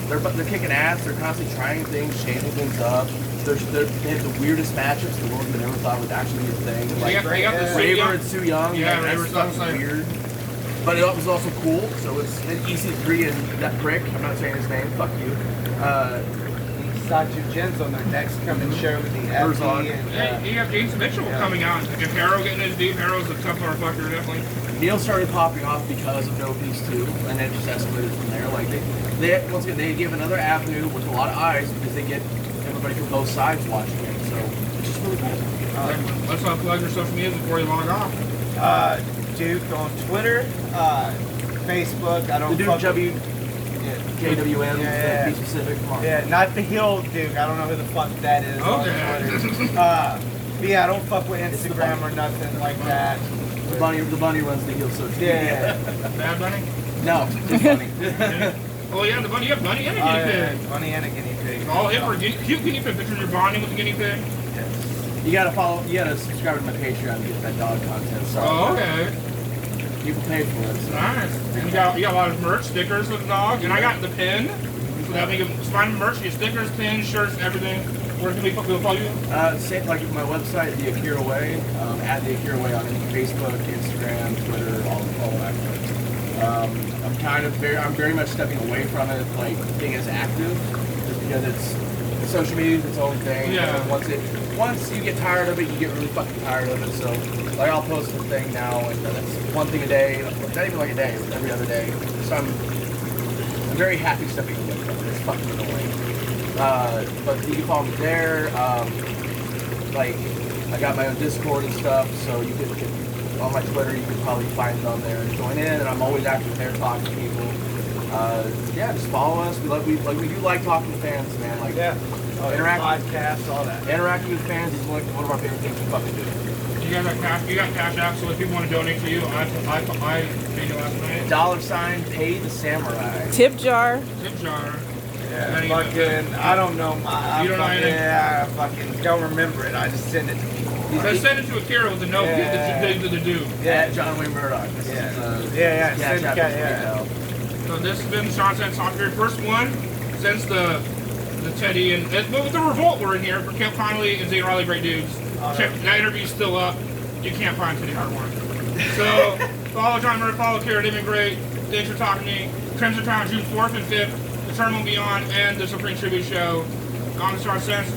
kicking ass. They're constantly trying things, changing things up. They have the weirdest matchups the world never thought would actually be a thing. Like Raver and Sue Young. Yeah, Raver's weird. But it was also coal, so it's an EC3 and that prick. I'm not saying his name. Fuck you. Satu Jin's on their next coming show with the FD and you have James Mitchell coming out. If Harrow getting his due, Harrow's a tough motherfucker, definitely. Neil started popping off because of No Peace too, and it just escalated from there. Like they once again they give another avenue with a lot of eyes because they get everybody from both sides watching it. So it's just really cool. Let's plug your social media before you log off. Duke on Twitter, Facebook. I don't. The Duke JWM, be specific. Come on. Yeah, not the heel Duke. I don't know who the fuck that is. Okay. But yeah, I don't fuck with Instagram or nothing like that. The bunny runs the heel social Yeah. Bad Bunny? No, just bunny. Oh yeah, the bunny. You have bunny and a guinea pig. Bunny and a guinea pig. All hip or cute guinea pig pictures. You're bonding with the guinea pig. You gotta subscribe to my Patreon to get that dog content. So Okay. People pay for it. So. Nice. And you got a lot of merch, stickers with the dog, and I got the pin. So that we can find merch, get stickers, pins, shirts, everything. Where can people follow you? Same like my website, The Akira Way. At The Akira Way on Facebook, Instagram, Twitter, all that. I'm very much stepping away from it, like being as active, just because it's social media is its own thing. Yeah. And once you get tired of it, you get really fucking tired of it. So like I'll post a thing now, and that's one thing a day, not even like a day, every other day. So I'm very happy stepping away from it. It's fucking annoying. But you can follow me there. Like I got my own Discord and stuff, so you can on my Twitter you can probably find it on there and join in. And I'm always active there talking to people. Yeah, just follow us. We do like talking to fans, man. Like interacting podcasts, all that. Interacting with fans is one of our favorite things to fucking do. You got cash out, so if people want to donate to you, I paid you last night. $pay the samurai. Tip jar. Tip jar. Yeah, fucking, I don't know You don't know anything? Yeah, I fucking don't remember it. I just send it to people. I send it to Akira with a note that you to the dude. Yeah, John Wayne Murdoch. Yeah. So this has been Sean Sense Soccer, first one since the Teddy and with the Revolt were in here for Kemp Connolly and Zane Riley, great dudes. Check that interview's still up. You can't find Teddy Hardware. So follow John Murdoch, follow Akira. They've been great. Thanks for talking to me. Crimson Crown June 4th and 5th. Eternal Beyond and the Supreme Tribute Show on the Star Sense.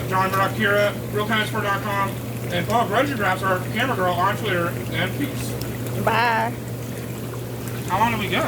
John Murdoch, Akira, realkindsport.com, and follow Grungy Graps, our camera girl, on Twitter. And peace. Bye. How long did we go?